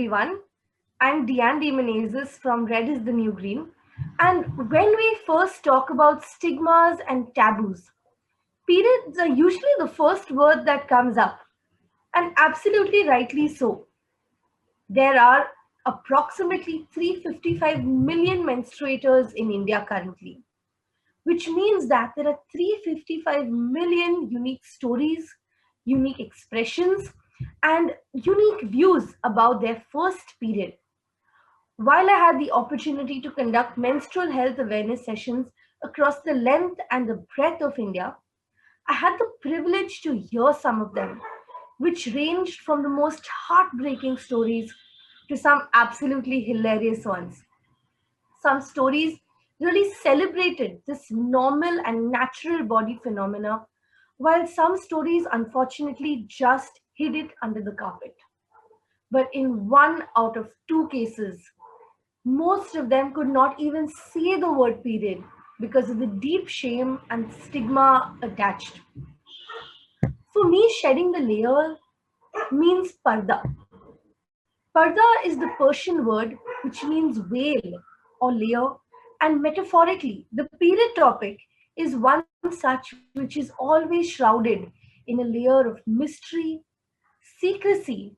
everyone. I'm Deane Menezez from Red is the New Green. And when we first talk about stigmas and taboos, periods are usually the first word that comes up, and absolutely rightly so. There are approximately 355 million menstruators in India currently, which means that there are 355 million unique stories, unique expressions, and unique views about their first period. While I had the opportunity to conduct menstrual health awareness sessions across the length and the breadth of India, I had the privilege to hear some of them, which ranged from the most heartbreaking stories to some absolutely hilarious ones. Some stories really celebrated this normal and natural body phenomena, while some stories unfortunately just hid it under the carpet. But in one out of two cases, most of them could not even say the word period because of the deep shame and stigma attached. For me, shedding the layer means parda. Parda is the Persian word which means veil or layer, and metaphorically, the period topic is one such which is always shrouded in a layer of mystery, secrecy,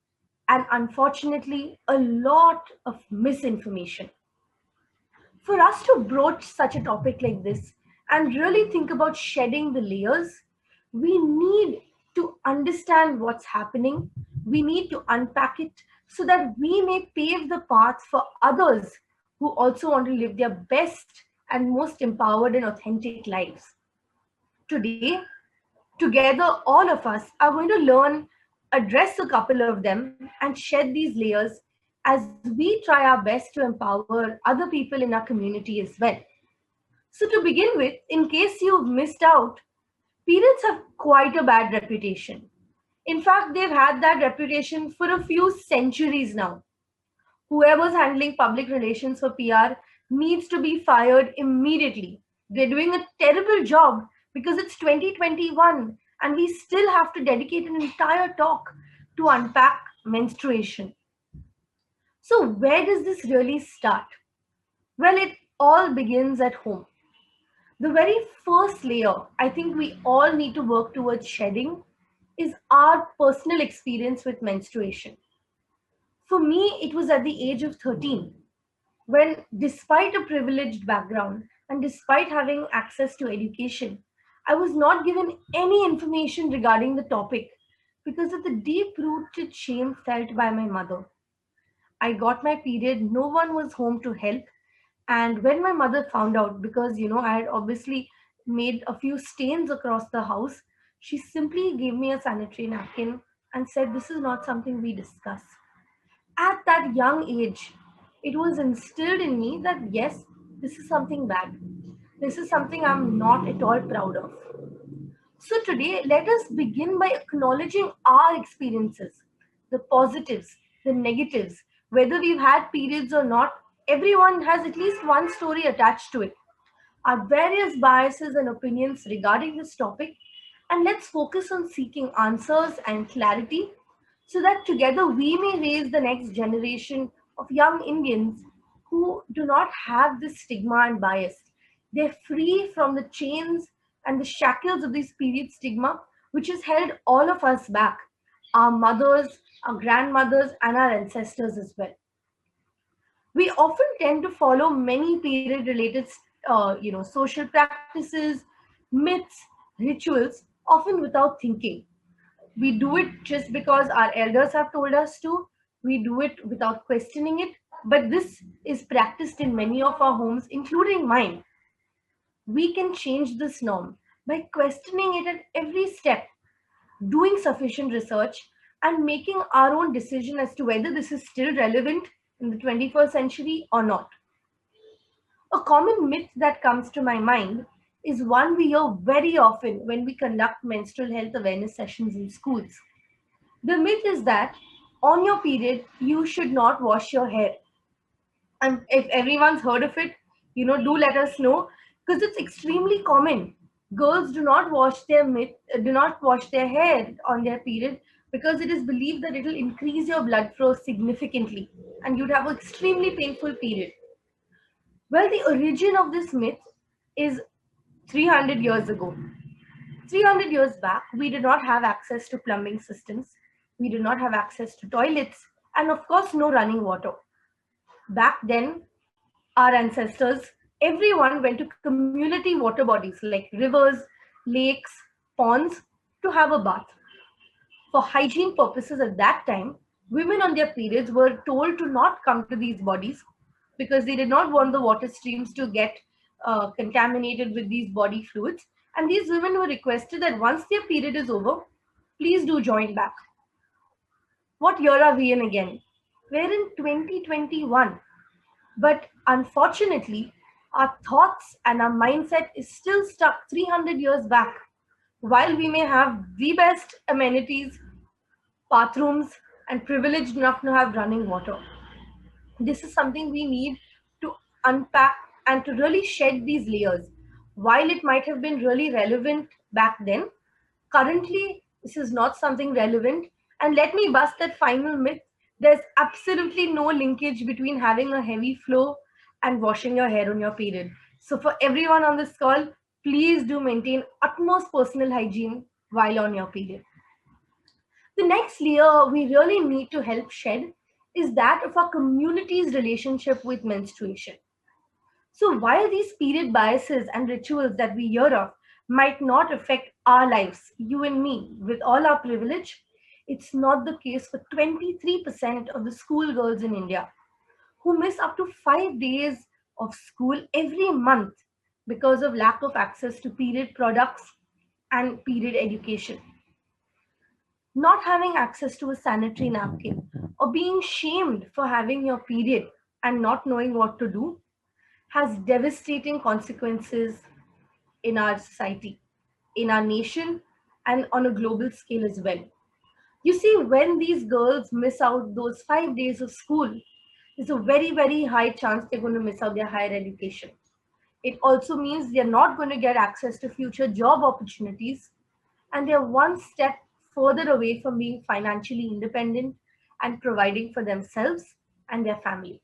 and unfortunately, a lot of misinformation. For us to broach such a topic like this and really think about shedding the layers, we need to understand what's happening. We need to unpack it so that we may pave the path for others who also want to live their best and most empowered and authentic lives. Today, together, all of us are going to learn, address a couple of them, and shed these layers as we try our best to empower other people in our community as well. So, to begin with, in case you've missed out, periods have quite a bad reputation. In fact, they've had that reputation for a few centuries now. Whoever's handling public relations for PR needs to be fired immediately. They're doing a terrible job because it's 2021 and we still have to dedicate an entire talk to unpack menstruation. So, where does this really start? Well, it all begins at home. The very first layer I think we all need to work towards shedding is our personal experience with menstruation. For me, it was at the age of 13 when, despite a privileged background and despite having access to education, I was not given any information regarding the topic because of the deep rooted shame felt by my mother. I got my period, no one was home to help. And when my mother found out, because I had obviously made a few stains across the house, she simply gave me a sanitary napkin and said, "This is not something we discuss." At that young age, it was instilled in me that yes, this is something bad. This is something I'm not at all proud of. So today, let us begin by acknowledging our experiences, the positives, the negatives. Whether we've had periods or not, everyone has at least one story attached to it. Our various biases and opinions regarding this topic, and let's focus on seeking answers and clarity so that together we may raise the next generation of young Indians who do not have this stigma and bias. They're free from the chains and the shackles of this period stigma, which has held all of us back, our mothers, our grandmothers, and our ancestors as well. We often tend to follow many period related social practices, myths, rituals, often without thinking. We do it just because our elders have told us to. We do it without questioning it, but this is practiced in many of our homes, including mine. We can change this norm by questioning it at every step, doing sufficient research, and making our own decision as to whether this is still relevant in the 21st century or not. A common myth that comes to my mind is one we hear very often when we conduct menstrual health awareness sessions in schools. The myth is that on your period, you should not wash your hair. And if everyone's heard of it, do let us know because it's extremely common. Girls do not wash their hair on their period because it is believed that it will increase your blood flow significantly and you'd have an extremely painful period. Well, the origin of this myth is 300 years ago. 300 years back, we did not have access to plumbing systems, we did not have access to toilets, and of course, no running water. Back then, our ancestors, everyone went to community water bodies like rivers, lakes, ponds to have a bath. For hygiene purposes at that time, women on their periods were told to not come to these bodies because they did not want the water streams to get contaminated with these body fluids. And these women were requested that once their period is over, please do join back. What year are we in again? We're in 2021. But unfortunately, our thoughts and our mindset is still stuck 300 years back. While we may have the best amenities, bathrooms, and privileged enough to have running water, this is something we need to unpack and to really shed these layers. While it might have been really relevant back then, currently this is not something relevant. And let me bust that final myth. There's absolutely no linkage between having a heavy flow and washing your hair on your period. So, for everyone on this call, please do maintain utmost personal hygiene while on your period. The next layer we really need to help shed is that of our community's relationship with menstruation. So, while these period biases and rituals that we hear of might not affect our lives, you and me, with all our privilege, it's not the case for 23% of the schoolgirls in India who miss up to 5 days of school every month because of lack of access to period products and period education. Not having access to a sanitary napkin or being shamed for having your period and not knowing what to do has devastating consequences in our society, in our nation, and on a global scale as well. You see, when these girls miss out those 5 days of school, there's a very, very high chance they're going to miss out their higher education. It also means they're not going to get access to future job opportunities, and they're one step further away from being financially independent and providing for themselves and their family.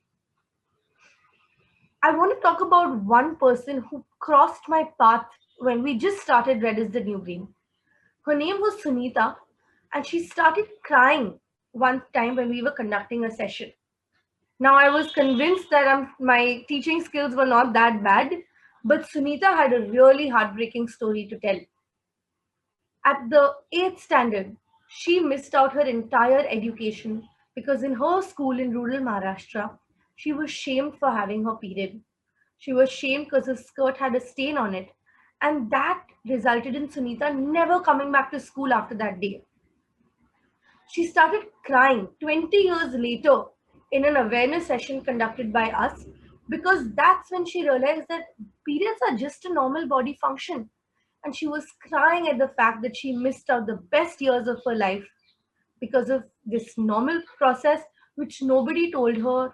I want to talk about one person who crossed my path when we just started Red is the New Green. Her name was Sunita, and she started crying one time when we were conducting a session. Now, I was convinced that my teaching skills were not that bad, but Sunita had a really heartbreaking story to tell. At the 8th standard, she missed out her entire education because in her school in rural Maharashtra, she was shamed for having her period. She was shamed because her skirt had a stain on it, and that resulted in Sunita never coming back to school after that day. She started crying 20 years later in an awareness session conducted by us because that's when she realized that periods are just a normal body function. And she was crying at the fact that she missed out the best years of her life because of this normal process which nobody told her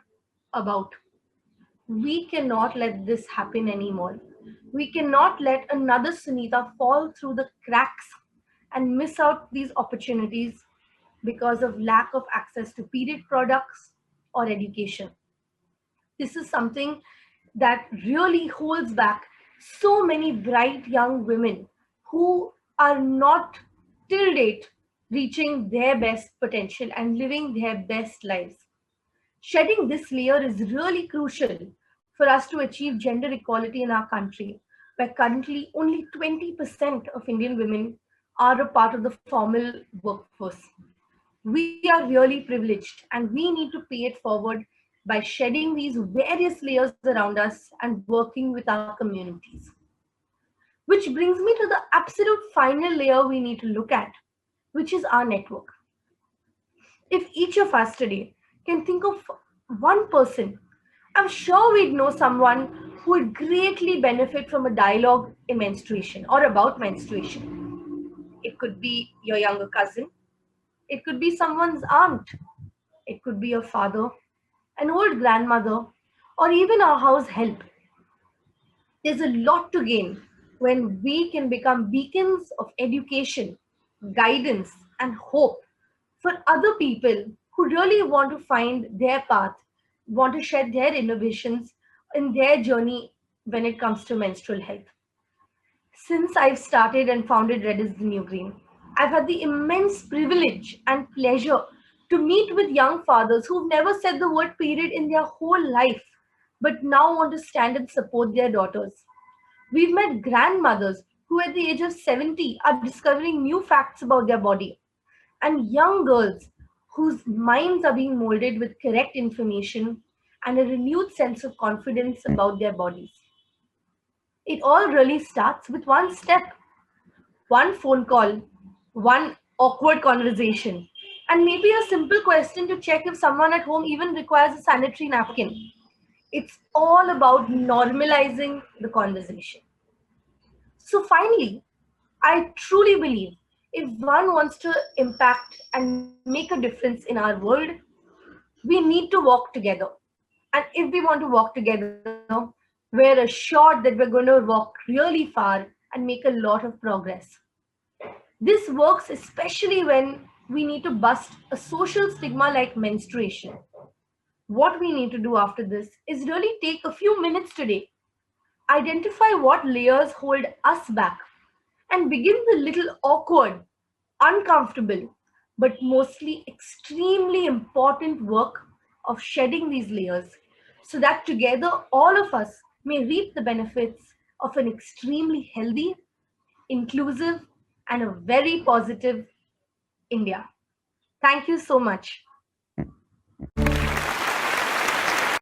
about. We cannot let this happen anymore. We cannot let another Sunita fall through the cracks and miss out these opportunities because of lack of access to period products or education. This is something that really holds back so many bright young women who are not till date reaching their best potential and living their best lives. Shedding this layer is really crucial for us to achieve gender equality in our country, where currently only 20% of Indian women are a part of the formal workforce. We are really privileged and we need to pay it forward by shedding these various layers around us and working with our communities. Which brings me to the absolute final layer we need to look at, which is our network. If each of us today can think of one person, I'm sure we'd know someone who would greatly benefit from a dialogue in menstruation or about menstruation. It could be your younger cousin, it could be someone's aunt, it could be your father, an old grandmother, or even our house help. There's a lot to gain when we can become beacons of education, guidance, and hope for other people who really want to find their path, want to share their innovations in their journey when it comes to menstrual health. Since I've started and founded Red is the New Green, I've had the immense privilege and pleasure to meet with young fathers who've never said the word period in their whole life, but now want to stand and support their daughters. We've met grandmothers who, at the age of 70, are discovering new facts about their body, and young girls whose minds are being molded with correct information and a renewed sense of confidence about their bodies. It all really starts with one step, one phone call, one awkward conversation, and maybe a simple question to check if someone at home even requires a sanitary napkin. It's all about normalizing the conversation. So, finally, I truly believe if one wants to impact and make a difference in our world, we need to walk together. And if we want to walk together, we're assured that we're going to walk really far and make a lot of progress. This works especially when we need to bust a social stigma like menstruation. What we need to do after this is really take a few minutes today, identify what layers hold us back, and begin the little awkward, uncomfortable, but mostly extremely important work of shedding these layers so that together all of us may reap the benefits of an extremely healthy, inclusive, and a very positive India. Thank you so much.